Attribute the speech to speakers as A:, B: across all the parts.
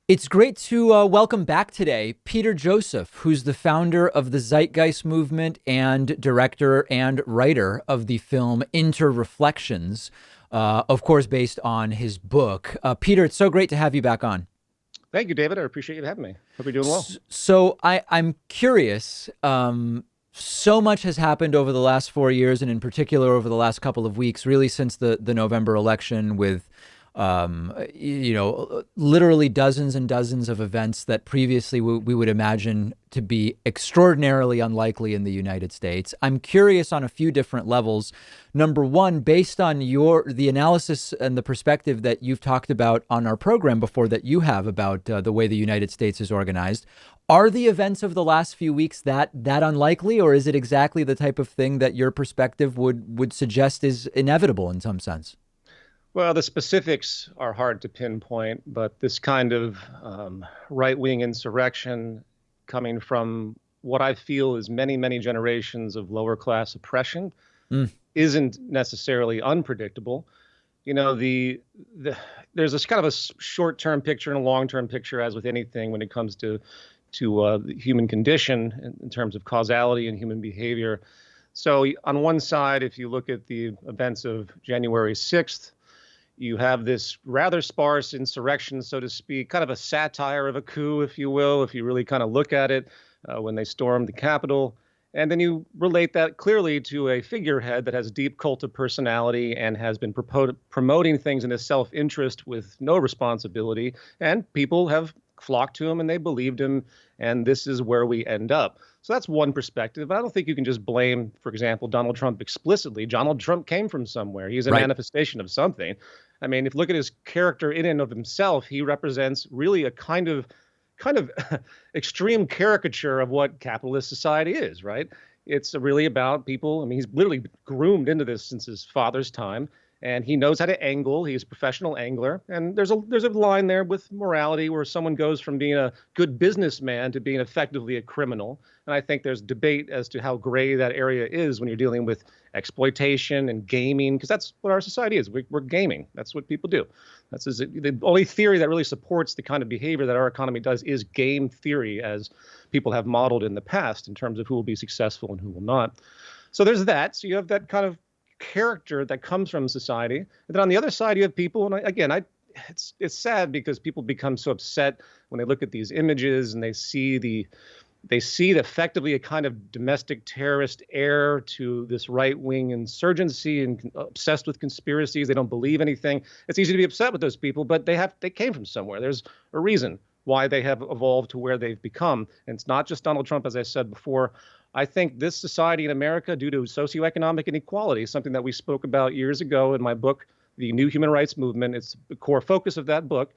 A: It's great to welcome back today Peter Joseph, who's the founder of the Zeitgeist movement and director and writer of the film Interreflections, of course, based on his book. Peter, it's so great to have you back on.
B: Thank you, David. I appreciate you having me. Hope you're doing well.
A: So I'm curious. So much has happened over the last 4 years, and in particular over the last couple of weeks, really since the November election, with literally dozens and dozens of events that previously we would imagine to be extraordinarily unlikely in the United States. I'm curious on a few different levels. Number one, based on the analysis and the perspective that you've talked about on our program before, that you have about the way the United States is organized, are the events of the last few weeks that unlikely, or is it exactly the type of thing that your perspective would suggest is inevitable in some sense?
B: Well, the specifics are hard to pinpoint, but this kind of right-wing insurrection coming from what I feel is many, many generations of lower-class oppression
A: Mm.
B: isn't necessarily unpredictable. You know, there's this kind of a short-term picture and a long-term picture, as with anything when it comes to the human condition in terms of causality and human behavior. So on one side, if you look at the events of January 6th, you have this rather sparse insurrection, so to speak, kind of a satire of a coup, if you will, if you really kind of look at it, when they stormed the Capitol. And then you relate that clearly to a figurehead that has deep cult of personality and has been promoting things in his self-interest with no responsibility. And people have flocked to him and they believed him. And this is where we end up. So that's one perspective. I don't think you can just blame, for example, Donald Trump explicitly. Donald Trump came from somewhere. He's a
A: Right.
B: manifestation of something. I mean, if you look at his character in and of himself, he represents really a kind of extreme caricature of what capitalist society is, right? It's really about people. I mean, he's literally groomed into this since his father's time, and he knows how to angle. He's a professional angler, and there's a line there with morality where someone goes from being a good businessman to being effectively a criminal. And I think there's debate as to how gray that area is when you're dealing with exploitation and gaming, because that's what our society is. We're gaming. That's what people do. The only theory that really supports the kind of behavior that our economy does is game theory, as people have modeled in the past in terms of who will be successful and who will not. So there's that. So you have that kind of character that comes from society. And then on the other side, you have people, and it's sad because people become so upset when they look at these images and they see effectively a kind of domestic terrorist air to this right-wing insurgency and obsessed with conspiracies. They don't believe anything. It's easy to be upset with those people, but they came from somewhere. There's a reason why they have evolved to where they've become. And it's not just Donald Trump, as I said before. I think this society in America, due to socioeconomic inequality, something that we spoke about years ago in my book, The New Human Rights Movement, it's the core focus of that book.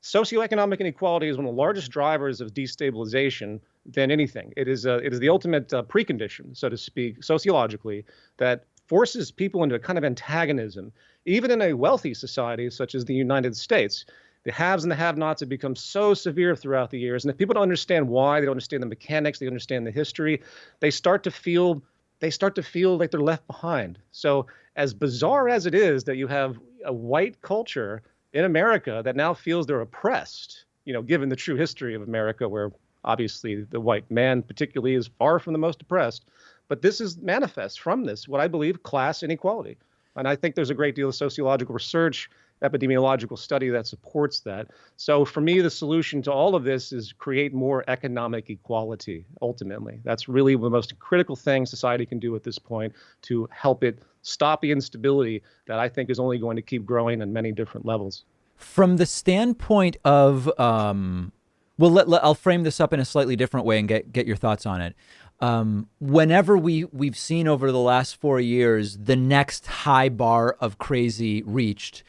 B: Socioeconomic inequality is one of the largest drivers of destabilization than anything. It is the ultimate precondition, so to speak, sociologically, that forces people into a kind of antagonism. Even in a wealthy society such as the United States, the haves and the have-nots have become so severe throughout the years. And if people don't understand why, they don't understand the mechanics, they understand the history, they start to feel like they're left behind. So as bizarre as it is that you have a white culture in America that now feels they're oppressed, given the true history of America, where obviously the white man particularly is far from the most oppressed. But this is manifest from this, what I believe, class inequality. And I think there's a great deal of sociological research, epidemiological study that supports that. So for me, the solution to all of this is create more economic equality, ultimately. That's really the most critical thing society can do at this point to help it stop the instability that I think is only going to keep growing on many different levels.
A: From the standpoint of, I'll frame this up in a slightly different way and get your thoughts on it. Whenever we've seen over the last 4 years the next high bar of crazy reached,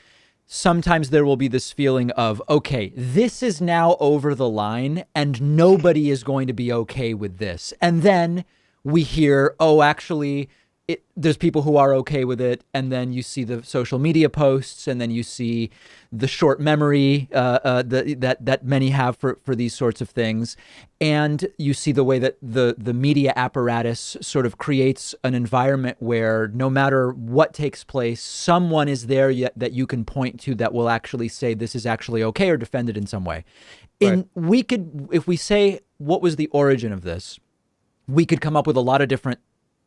A: sometimes there will be this feeling of, okay, this is now over the line and nobody is going to be okay with this. And then we hear, oh, actually, there's people who are okay with it, and then you see the social media posts, and then you see the short memory that many have for these sorts of things, and you see the way that the media apparatus sort of creates an environment where no matter what takes place, someone is there yet that you can point to that will actually say this is actually okay or defend it in some way.
B: Right.
A: We could, if we say what was the origin of this, we could come up with a lot of different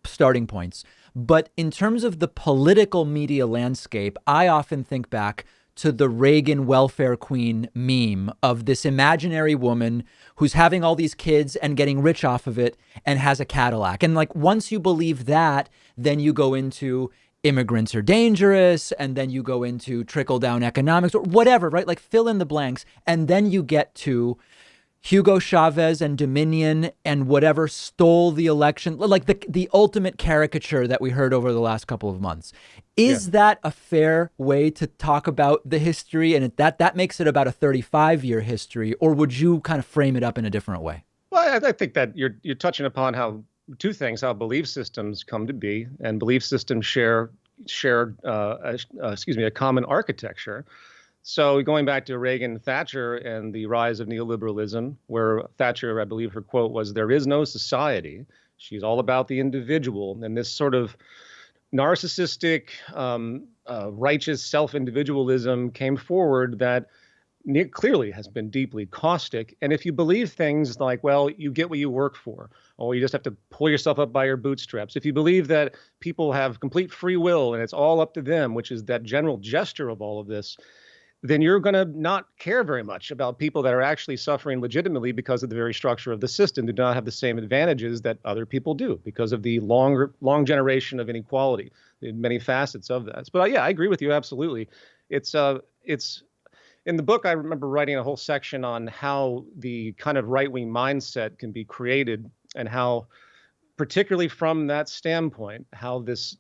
A: starting points. But in terms of the political media landscape, I often think back to the Reagan welfare queen meme of this imaginary woman who's having all these kids and getting rich off of it and has a Cadillac. And like, once you believe that, then you go into immigrants are dangerous, and then you go into trickle down economics or whatever, right? Like, fill in the blanks. And then you get to Hugo Chavez and Dominion and whatever stole the election, like the ultimate caricature that we heard over the last couple of months. Is that a fair way to talk about the history? And that makes it about a 35-year history, or would you kind of frame it up in a different way?
B: Well, I think that you're touching upon how two things: how belief systems come to be, and belief systems share a common architecture. So going back to Reagan and Thatcher and the rise of neoliberalism, where Thatcher, I believe her quote was, "There is no society." She's all about the individual, and this sort of narcissistic, righteous self-individualism came forward that clearly has been deeply caustic. And if you believe things like, well, you get what you work for, or you just have to pull yourself up by your bootstraps, if you believe that people have complete free will and it's all up to them, which is that general gesture of all of this, then you're going to not care very much about people that are actually suffering legitimately because of the very structure of the system, do not have the same advantages that other people do because of the long generation of inequality, the many facets of that. But yeah, I agree with you absolutely. It's in the book, I remember writing a whole section on how the kind of right-wing mindset can be created, and how, particularly from that standpoint, how this,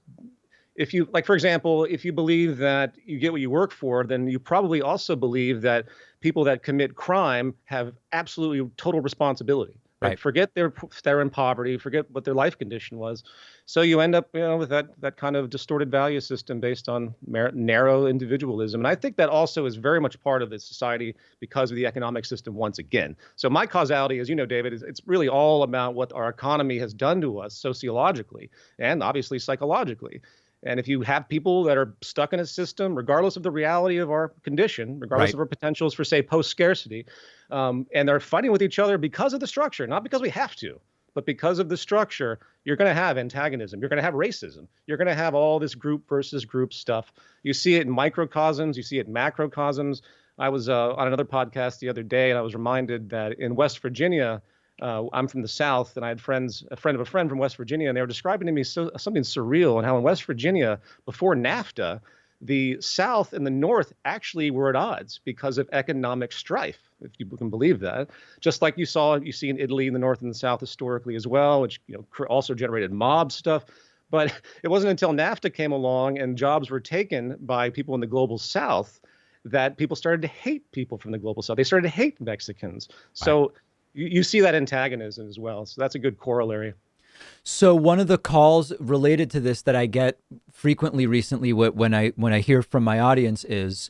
B: if you, like, for example, if you believe that you get what you work for, then you probably also believe that people that commit crime have absolutely total responsibility. Right? Forget they're in poverty, forget what their life condition was. So you end up, with that kind of distorted value system based on narrow individualism. And I think that also is very much part of the society because of the economic system once again. So my causality, as you know, David, it's really all about what our economy has done to us sociologically and obviously psychologically. And if you have people that are stuck in a system, regardless of the reality of our condition, regardless of our potentials for, say, post-scarcity, and they're fighting with each other because of the structure, not because we have to, but because of the structure, you're going to have antagonism. You're going to have racism. You're going to have all this group versus group stuff. You see it in microcosms. You see it in macrocosms. I was on another podcast the other day, and I was reminded that in West Virginia, I'm from the South, and I had a friend of a friend from West Virginia, and they were describing to me something surreal, and how in West Virginia, before NAFTA, the South and the North actually were at odds because of economic strife, if you can believe that. Just like you see in Italy in the North and the South historically as well, which also generated mob stuff. But it wasn't until NAFTA came along and jobs were taken by people in the global South that people started to hate people from the global South. They started to hate Mexicans. So you see that antagonism as well. So that's a good corollary.
A: So one of the calls related to this that I get frequently recently when I hear from my audience is,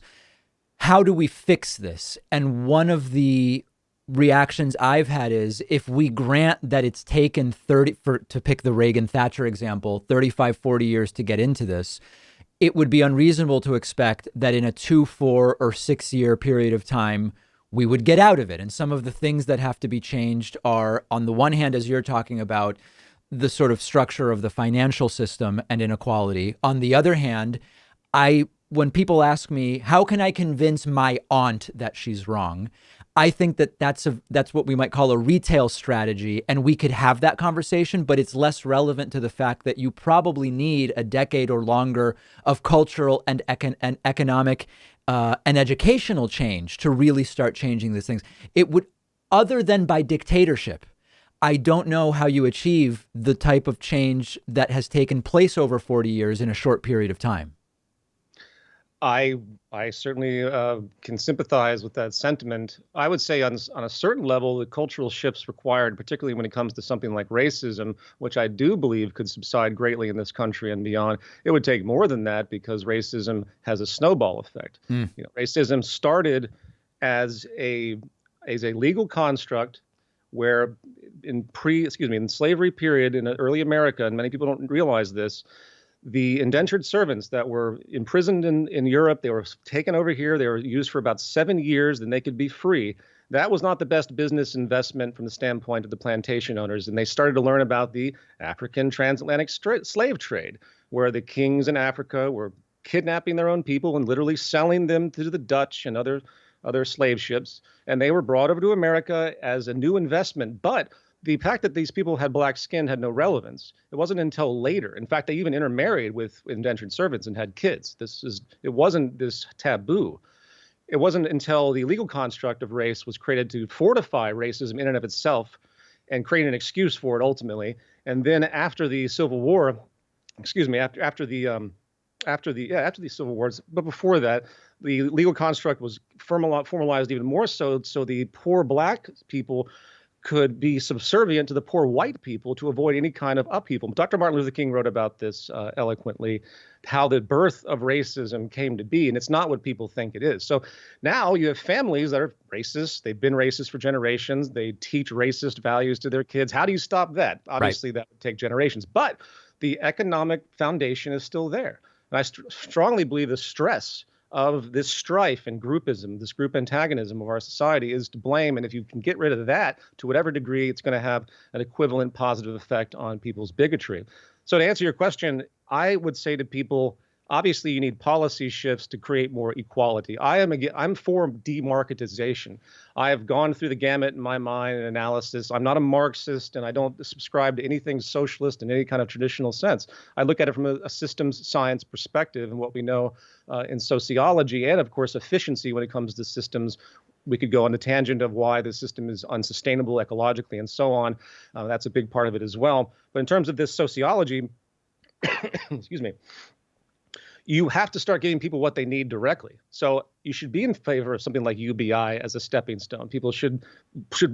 A: how do we fix this? And one of the reactions I've had is, if we grant that it's taken to pick the Reagan Thatcher example, 35, 40 years to get into this, it would be unreasonable to expect that in a 2, 4, or 6 year period of time, we would get out of it. And some of the things that have to be changed are, on the one hand, as you're talking about, the sort of structure of the financial system and inequality. On the other hand, when people ask me, how can I convince my aunt that she's wrong? I think that that's what we might call a retail strategy, and we could have that conversation, but it's less relevant to the fact that you probably need a decade or longer of cultural and economic and educational change to really start changing these things. It would, other than by dictatorship, I don't know how you achieve the type of change that has taken place over 40 years in a short period of time.
B: I I certainly can sympathize with that sentiment. I would say on a certain level, the cultural shifts required, particularly when it comes to something like racism, which I do believe could subside greatly in this country and beyond. It would take more than that because racism has a snowball effect.
A: Mm.
B: Racism started as a legal construct where in slavery period in early America, and many people don't realize this, the indentured servants that were imprisoned in Europe, they were taken over here. They were used for about 7 years, then they could be free. That was not the best business investment from the standpoint of the plantation owners. And they started to learn about the African transatlantic slave trade, where the kings in Africa were kidnapping their own people and literally selling them to the Dutch and other slave ships. And they were brought over to America as a new investment. But the fact that these people had black skin had no relevance. It wasn't until later. In fact, they even intermarried with indentured servants and had kids. It wasn't this taboo. It wasn't until the legal construct of race was created to fortify racism in and of itself and create an excuse for it ultimately. And then after the Civil War, after the Civil Wars, but before that, the legal construct was formalized even more so the poor black people could be subservient to the poor white people to avoid any kind of upheaval. Dr. Martin Luther King wrote about this eloquently, how the birth of racism came to be, and it's not what people think it is. So now you have families that are racist. They've been racist for generations. They teach racist values to their kids. How do you stop that? Obviously, that would take generations, but the economic foundation is still there. And I strongly believe the stress of this strife and groupism, this group antagonism of our society is to blame. And if you can get rid of that to whatever degree, it's going to have an equivalent positive effect on people's bigotry. So to answer your question, I would say to people, obviously you need policy shifts to create more equality. I'm for demarketization. I have gone through the gamut in my mind and analysis. I'm not a Marxist and I don't subscribe to anything socialist in any kind of traditional sense. I look at it from a systems science perspective and what we know in sociology and of course efficiency when it comes to systems. We could go on the tangent of why the system is unsustainable ecologically and so on. That's a big part of it as well. But in terms of this sociology, excuse me, you have to start giving people what they need directly. So you should be in favor of something like UBI as a stepping stone. People should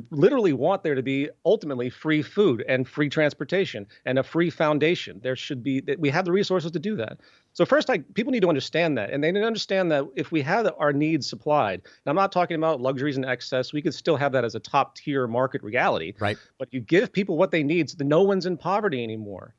B: literally want there to be ultimately free food and free transportation and a free foundation. There should be, we have the resources to do that. So first, people need to understand that. And they need to understand that if we have our needs supplied, and I'm not talking about luxuries in excess, we could still have that as a top tier market reality.
A: Right.
B: But you give people what they need so that no one's in poverty anymore.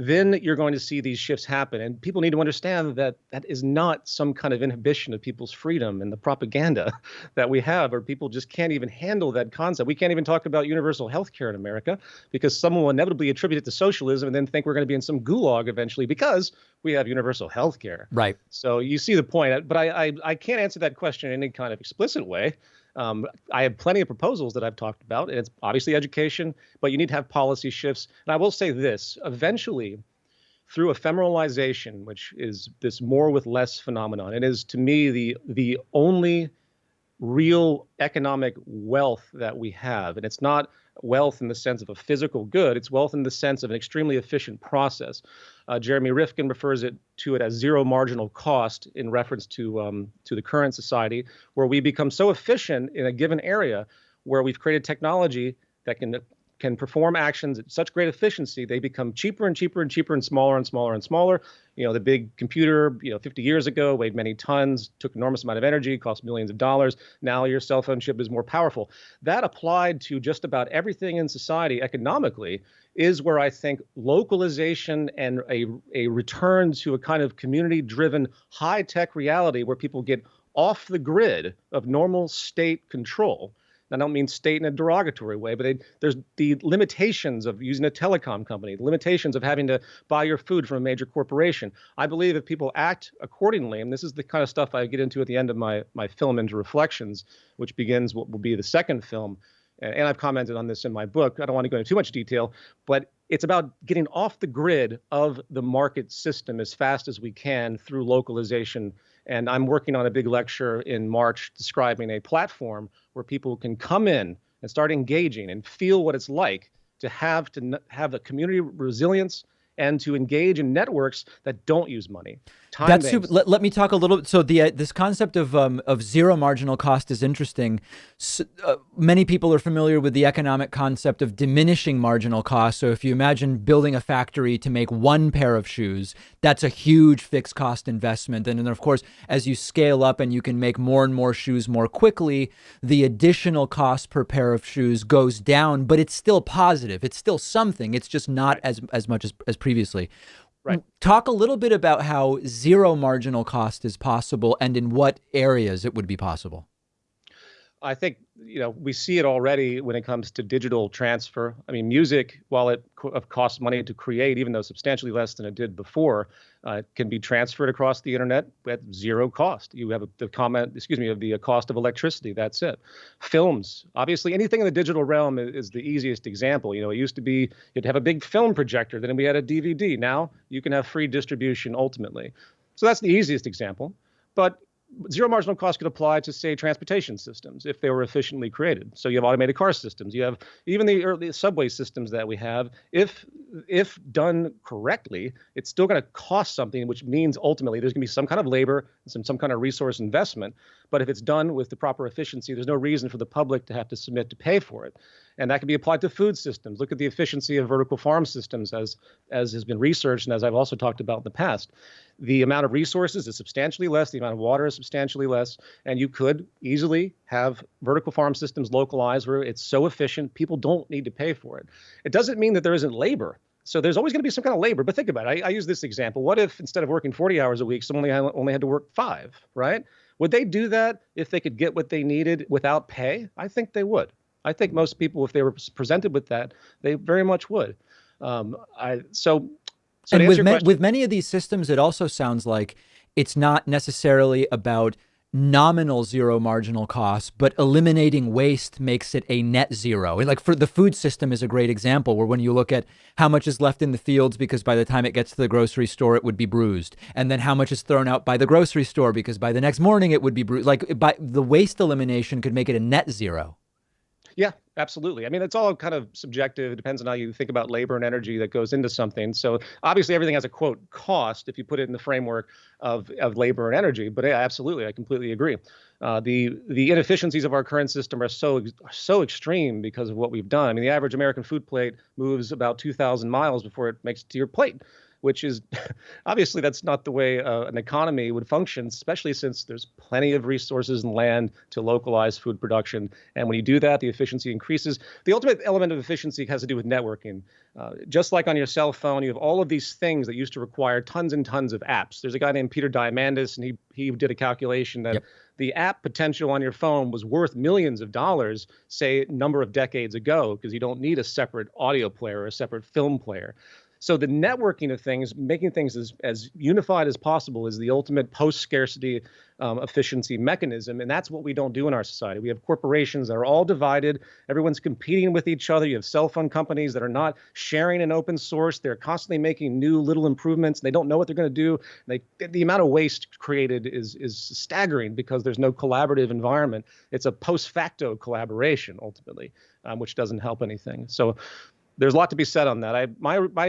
B: Then you're going to see these shifts happen. And people need to understand that that is not some kind of inhibition of people's freedom and the propaganda that we have, or people just can't even handle that concept. We can't even talk about universal health care in America because someone will inevitably attribute it to socialism and then think we're going to be in some gulag eventually because we have universal health care.
A: Right.
B: So you see the point. But I can't answer that question in any kind of explicit way. I have plenty of proposals that I've talked about, and it's obviously education, but you need to have policy shifts. And I will say this, eventually, through ephemeralization, which is this more with less phenomenon, it is to me the only real economic wealth that we have. And it's not wealth in the sense of a physical good, it's wealth in the sense of an extremely efficient process. Jeremy Rifkin refers to it as zero marginal cost in reference to the current society, where we become so efficient in a given area where we've created technology that can perform actions at such great efficiency, they become cheaper and cheaper and cheaper and smaller and smaller and smaller. The big computer, 50 years ago weighed many tons, took enormous amount of energy, cost millions of dollars. Now your cell phone chip is more powerful. That applied to just about everything in society economically is where I think localization and a return to a kind of community-driven high-tech reality where people get off the grid of normal state control. I don't mean state in a derogatory way, but there's the limitations of using a telecom company, the limitations of having to buy your food from a major corporation. I believe if people act accordingly, and this is the kind of stuff I get into at the end of my film Interreflections, which begins what will be the second film, and I've commented on this in my book. I don't want to go into too much detail, but it's about getting off the grid of the market system as fast as we can through localization. And I'm working on a big lecture in March describing a platform where people can come in and start engaging and feel what it's like to have a community resilience and to engage in networks that don't use money. time
A: That's super.
B: based.
A: Let me talk a little. So the this concept of zero marginal cost is interesting. Many people are familiar with the economic concept of diminishing marginal cost. So if you imagine building a factory to make one pair of shoes, that's a huge fixed cost investment. And then of course, as you scale up and you can make more and more shoes more quickly, the additional cost per pair of shoes goes down, but it's still positive. It's still something. It's just not as much as previously.
B: Right.
A: Talk a little bit about how zero marginal cost is possible and in what areas it would be possible.
B: I think, we see it already when it comes to digital transfer. I mean, music, while it costs money to create, even though substantially less than it did before, can be transferred across the internet at zero cost. You have the cost of electricity. That's it. Films, obviously, anything in the digital realm is the easiest example. It used to be you'd have a big film projector, then we had a DVD. Now you can have free distribution ultimately. So that's the easiest example. But zero marginal cost could apply to, say, transportation systems if they were efficiently created. So you have automated car systems. You have even the early subway systems that we have. If done correctly, it's still going to cost something, which means ultimately there's going to be some kind of labor and some kind of resource investment. But if it's done with the proper efficiency, there's no reason for the public to have to submit to pay for it. And that can be applied to food systems. Look at the efficiency of vertical farm systems as has been researched and as I've also talked about in the past. The amount of resources is substantially less. The amount of water is substantially less. And you could easily have vertical farm systems localized where it's so efficient, people don't need to pay for it. It doesn't mean that there isn't labor. So there's always going to be some kind of labor. But think about it. I use this example. What if instead of working 40 hours a week, someone only had to work 5, right? Would they do that if they could get what they needed without pay? I think they would. I think most people, if they were presented with that, they very much would.
A: And with many of these systems, it also sounds like it's not necessarily about nominal zero marginal cost, but eliminating waste makes it a net zero. Like for the food system is a great example where when you look at how much is left in the fields because by the time it gets to the grocery store, it would be bruised. And then how much is thrown out by the grocery store because by the next morning it would be bruised. Like by the waste elimination could make it a net zero.
B: Yeah, absolutely. I mean, it's all kind of subjective. It depends on how you think about labor and energy that goes into something. So obviously everything has a quote cost if you put it in the framework of labor and energy. But yeah, absolutely, I completely agree. The inefficiencies of our current system are so extreme because of what we've done. I mean, the average American food plate moves about 2,000 miles before it makes it to your plate, which is obviously that's not the way an economy would function, especially since there's plenty of resources and land to localize food production. And when you do that, the efficiency increases. The ultimate element of efficiency has to do with networking. Just like on your cell phone, you have all of these things that used to require tons and tons of apps. There's a guy named Peter Diamandis, and he did a calculation that the app potential on your phone was worth millions of dollars, say, a number of decades ago, because you don't need a separate audio player or a separate film player. So the networking of things, making things as unified as possible is the ultimate post-scarcity efficiency mechanism. And that's what we don't do in our society. We have corporations that are all divided. Everyone's competing with each other. You have cell phone companies that are not sharing an open source. They're constantly making new little improvements. They don't know what they're going to do. The amount of waste created is staggering because there's no collaborative environment. It's a post-facto collaboration, ultimately, which doesn't help anything. So there's a lot to be said on that.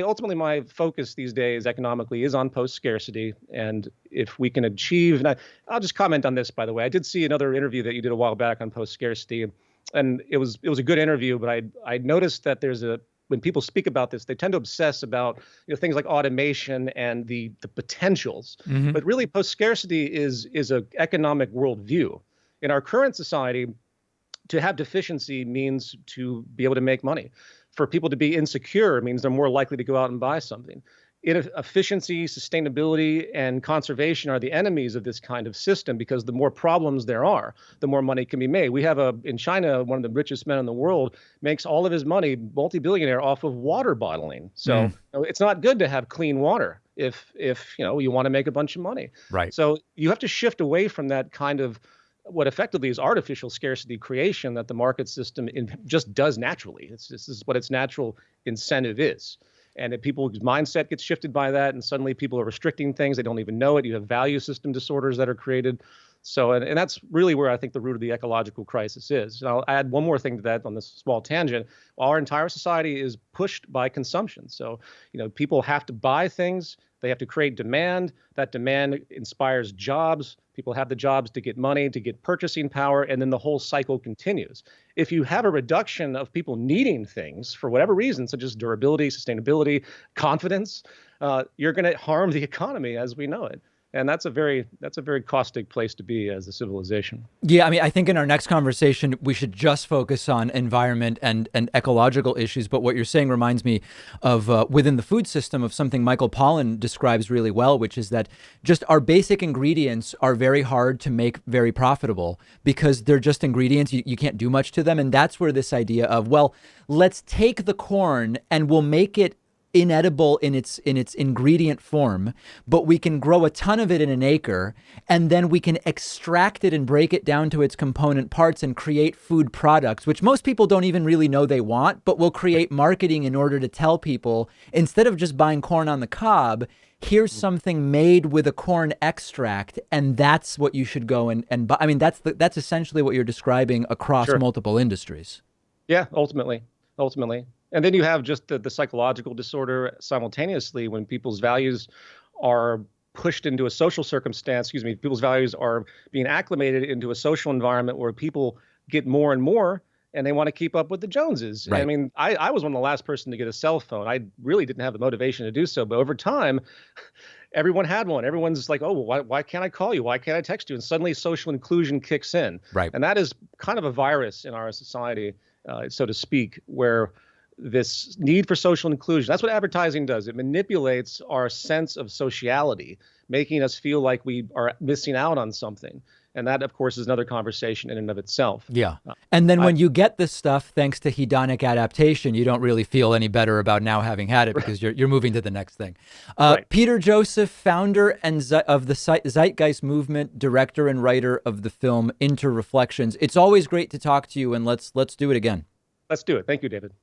B: Ultimately my focus these days economically is on post-scarcity, and if we can achieve, and I'll just comment on this, by the way. I did see another interview that you did a while back on post-scarcity, and it was a good interview, but I noticed that when people speak about this, they tend to obsess about things like automation and the potentials. Mm-hmm. But really, post-scarcity is an economic worldview. In our current society, to have deficiency means to be able to make money. For people to be insecure means they're more likely to go out and buy something. Efficiency, sustainability, and conservation are the enemies of this kind of system because the more problems there are, the more money can be made. We have in China, one of the richest men in the world makes all of his money, multi-billionaire, off of water bottling. So it's not good to have clean water if you want to make a bunch of money. Right. So you have to shift away from that kind of what effectively is artificial scarcity creation that the market system just does naturally. This is what its natural incentive is. And if people's mindset gets shifted by that, and suddenly people are restricting things, they don't even know it. You have value system disorders that are created. So, and that's really where I think the root of the ecological crisis is. And I'll add one more thing to that on this small tangent. Our entire society is pushed by consumption. So, people have to buy things. They have to create demand. That demand inspires jobs. People have the jobs to get money, to get purchasing power, and then the whole cycle continues. If you have a reduction of people needing things for whatever reason, such as durability, sustainability, confidence, you're going to harm the economy as we know it. And that's a very caustic place to be as a civilization.
A: Yeah, I mean, I think in our next conversation, we should just focus on environment and ecological issues. But what you're saying reminds me of within the food system of something Michael Pollan describes really well, which is that just our basic ingredients are very hard to make very profitable because they're just ingredients. You can't do much to them. And that's where this idea of, well, let's take the corn and we'll make it inedible in its ingredient form, but we can grow a ton of it in an acre, and then we can extract it and break it down to its component parts and create food products, which most people don't even really know they want, but will create marketing in order to tell people, instead of just buying corn on the cob, here's something made with a corn extract, and that's what you should go and buy. I mean, that's essentially what you're describing across multiple industries.
B: Yeah, ultimately. And then you have just the psychological disorder simultaneously when people's values are pushed into a social circumstance, people's values are being acclimated into a social environment where people get more and more and they want to keep up with the Joneses.
A: Right.
B: I mean, I was one of the last person to get a cell phone. I really didn't have the motivation to do so, but over time, everyone had one. Everyone's like, oh, why can't I call you? Why can't I text you? And suddenly social inclusion kicks in.
A: Right.
B: And that is kind of a virus in our society, so to speak, where this need for social inclusion, that's what advertising does. It manipulates our sense of sociality, making us feel like we are missing out on something. And that, of course, is another conversation in and of itself.
A: Yeah. And then when you get this stuff, thanks to hedonic adaptation, you don't really feel any better about now having had it because you're moving to the next thing.
B: Right.
A: Peter Joseph, founder of the Zeitgeist movement, director and writer of the film Interreflections. It's always great to talk to you, and let's do it again.
B: Let's do it. Thank you, David.